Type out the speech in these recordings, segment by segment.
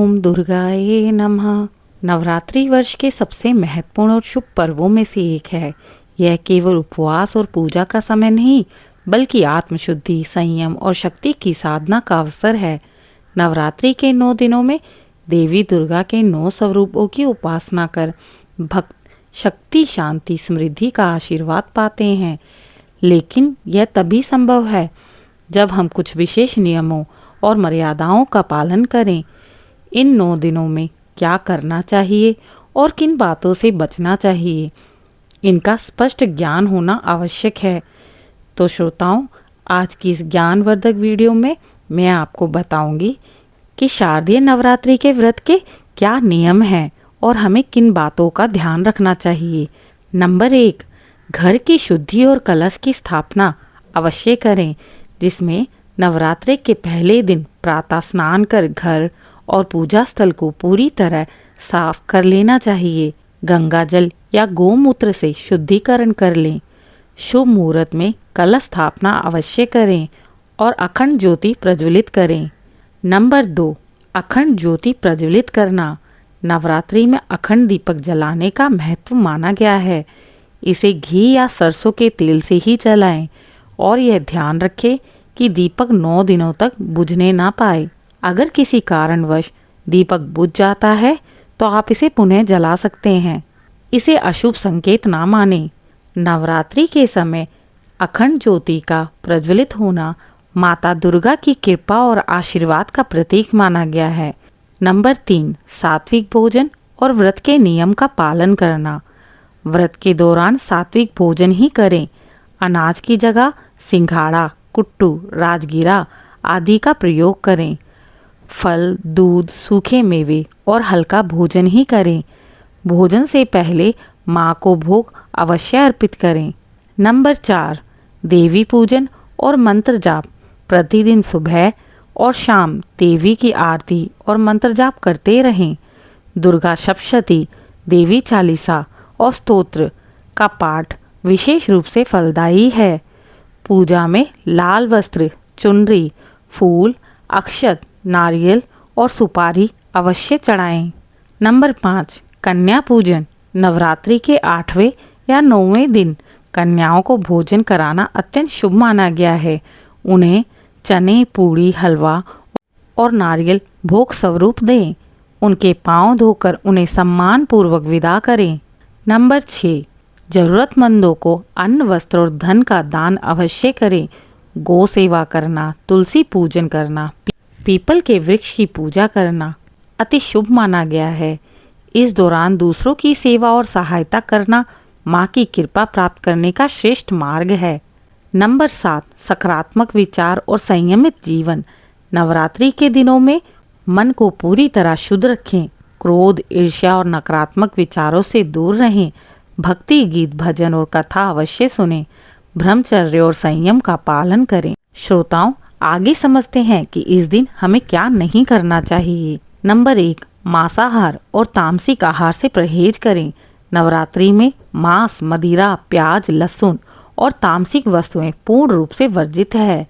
ओम दुर्गाये नमः। नवरात्रि वर्ष के सबसे महत्वपूर्ण और शुभ पर्वों में से एक है। यह केवल उपवास और पूजा का समय नहीं, बल्कि आत्मशुद्धि, संयम और शक्ति की साधना का अवसर है। नवरात्रि के 9 दिनों में देवी दुर्गा के 9 स्वरूपों की उपासना कर भक्त शक्ति, शांति, समृद्धि का आशीर्वाद पाते हैं। लेकिन यह तभी संभव है जब हम कुछ विशेष नियमों और मर्यादाओं का पालन करें। इन 9 दिनों में क्या करना चाहिए और किन बातों से बचना चाहिए, इनका स्पष्ट ज्ञान होना आवश्यक है। तो श्रोताओं, आज की इस ज्ञानवर्धक वीडियो में मैं आपको बताऊंगी कि शारदीय नवरात्रि के व्रत के क्या नियम हैं और हमें किन बातों का ध्यान रखना चाहिए। नंबर 1, घर की शुद्धि और कलश की स्थापना अवश्य करें, जिसमें नवरात्रि के पहले दिन प्रातः स्नान कर घर और पूजा स्थल को पूरी तरह साफ कर लेना चाहिए। गंगा जल या गोमूत्र से शुद्धिकरण कर लें। शुभ मुहूर्त में कलश स्थापना अवश्य करें और अखंड ज्योति प्रज्वलित करें। नंबर 2, अखंड ज्योति प्रज्वलित करना। नवरात्रि में अखंड दीपक जलाने का महत्व माना गया है। इसे घी या सरसों के तेल से ही जलाएं और यह ध्यान रखें कि दीपक 9 दिनों तक बुझने ना पाए। अगर किसी कारणवश दीपक बुझ जाता है तो आप इसे पुनः जला सकते हैं। इसे अशुभ संकेत ना माने। नवरात्रि के समय अखंड ज्योति का प्रज्वलित होना माता दुर्गा की कृपा और आशीर्वाद का प्रतीक माना गया है। नंबर 3, सात्विक भोजन और व्रत के नियम का पालन करना। व्रत के दौरान सात्विक भोजन ही करें। अनाज की जगह सिंघाड़ा, कुट्टू, राजगीरा आदि का प्रयोग करें। फल, दूध, सूखे मेवे और हल्का भोजन ही करें। भोजन से पहले माँ को भोग अवश्य अर्पित करें। नंबर 4, देवी पूजन और मंत्र जाप। प्रतिदिन सुबह और शाम देवी की आरती और मंत्र जाप करते रहें। दुर्गा सप्तशती, देवी चालीसा और स्तोत्र का पाठ विशेष रूप से फलदायी है। पूजा में लाल वस्त्र, चुनरी, फूल, अक्षत, नारियल और सुपारी अवश्य चढ़ाएं। नंबर 5, कन्या पूजन। नवरात्रि के 8वें या 9वें दिन कन्याओं को भोजन कराना अत्यंत शुभ माना गया है। उन्हें चने, पूड़ी, हलवा और नारियल भोग स्वरूप दें। उनके पांव धोकर उन्हें सम्मान पूर्वक विदा करें। नंबर 6, जरूरतमंदों को अन्न, वस्त्र और धन का दान अवश्य करें। गौ सेवा करना, तुलसी पूजन करना, पीपल के वृक्ष की पूजा करना अति शुभ माना गया है। इस दौरान दूसरों की सेवा और सहायता करना माँ की कृपा प्राप्त करने का श्रेष्ठ मार्ग है। नंबर 7, सकारात्मक विचार और संयमित जीवन। नवरात्रि के दिनों में मन को पूरी तरह शुद्ध रखें। क्रोध, ईर्ष्या और नकारात्मक विचारों से दूर रहें। भक्ति गीत, भजन और कथा अवश्य सुनें। ब्रह्मचर्य और संयम का पालन करें। श्रोताओं, आगे समझते हैं कि इस दिन हमें क्या नहीं करना चाहिए। नंबर 1, मांसाहार और तामसिक आहार से परहेज करें। नवरात्रि में मांस, मदिरा, प्याज, लहसुन और तामसिक वस्तुएं पूर्ण रूप से वर्जित है।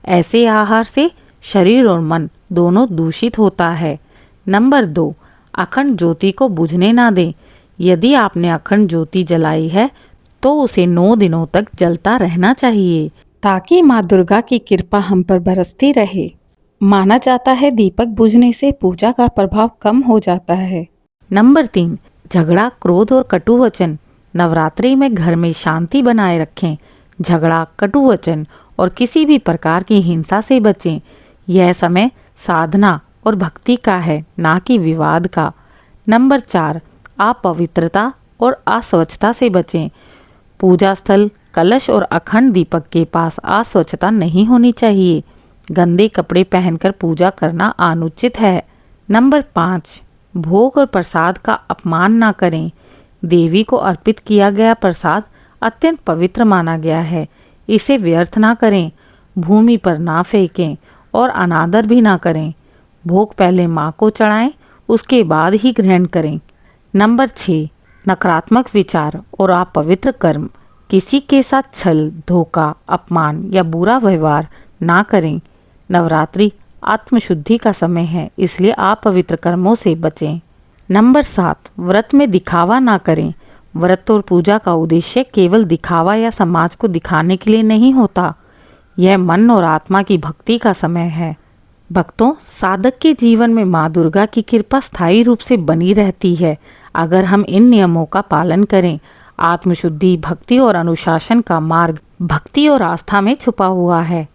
ऐसे आहार से शरीर और मन दोनों दूषित होता है। नंबर 2, अखंड ज्योति को बुझने ना दें। यदि आपने अखंड ज्योति जलाई है तो उसे 9 दिनों तक जलता रहना चाहिए, ताकि माँ दुर्गा की कृपा हम पर बरसती रहे। माना जाता है दीपक बुझने से पूजा का प्रभाव कम हो जाता है। नंबर 3, झगड़ा, क्रोध और कटु वचन। नवरात्रि में घर में शांति बनाए रखें। झगड़ा, कटु वचन और किसी भी प्रकार की हिंसा से बचें। यह समय साधना और भक्ति का है, ना कि विवाद का। नंबर 4, अपवित्रता और अस्वच्छता से बचें। पूजा स्थल, कलश और अखंड दीपक के पास अस्वच्छता नहीं होनी चाहिए। गंदे कपड़े पहनकर पूजा करना अनुचित है। नंबर 5, भोग और प्रसाद का अपमान ना करें। देवी को अर्पित किया गया प्रसाद अत्यंत पवित्र माना गया है। इसे व्यर्थ ना करें। भूमि पर ना फेंकें और अनादर भी ना करें। भोग पहले माँ को चढ़ाएं, उसके बाद ही ग्रहण करें। नंबर 6, नकारात्मक विचार और अपवित्र कर्म। किसी के साथ छल, धोखा, अपमान या बुरा व्यवहार ना करें। नवरात्रि आत्मशुद्धि का समय है, इसलिए अपवित्र कर्मों से बचें। नंबर 7, व्रत में दिखावा ना करें। व्रत और पूजा का उद्देश्य केवल दिखावा या समाज को दिखाने के लिए नहीं होता। यह मन और आत्मा की भक्ति का समय है। भक्तों, साधक के जीवन में माँ दुर्गा की कृपा स्थायी रूप से बनी रहती है अगर हम इन नियमों का पालन करें। आत्मशुद्धि, भक्ति और अनुशासन का मार्ग भक्ति और आस्था में छुपा हुआ है।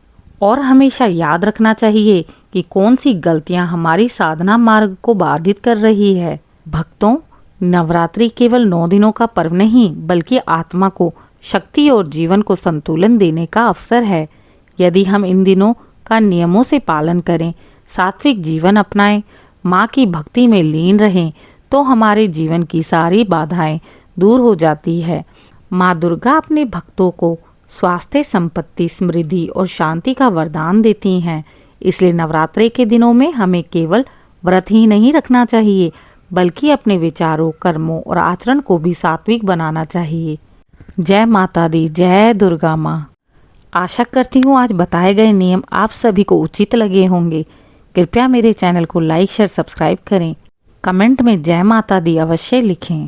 और हमेशा याद रखना चाहिए कि कौन सी गलतियां हमारी साधना मार्ग को बाधित कर रही है। भक्तों, नवरात्रि केवल 9 दिनों का पर्व नहीं, बल्कि आत्मा को शक्ति और जीवन को संतुलन देने का अवसर है। यदि हम इन दिनों का नियमों से पालन करें, सात्विक जीवन अपनाएं, माँ की भक्ति में लीन रहें, तो हमारे जीवन की सारी बाधाएं दूर हो जाती है। माँ दुर्गा अपने भक्तों को स्वास्थ्य, संपत्ति, समृद्धि और शांति का वरदान देती हैं। इसलिए नवरात्रि के दिनों में हमें केवल व्रत ही नहीं रखना चाहिए, बल्कि अपने विचारों, कर्मों और आचरण को भी सात्विक बनाना चाहिए। जय माता दी, जय दुर्गा माँ। आशा करती हूँ आज बताए गए नियम आप सभी को उचित लगे होंगे। कृपया मेरे चैनल को लाइक, शेयर, सब्सक्राइब करें। कमेंट में जय माता दी अवश्य लिखें।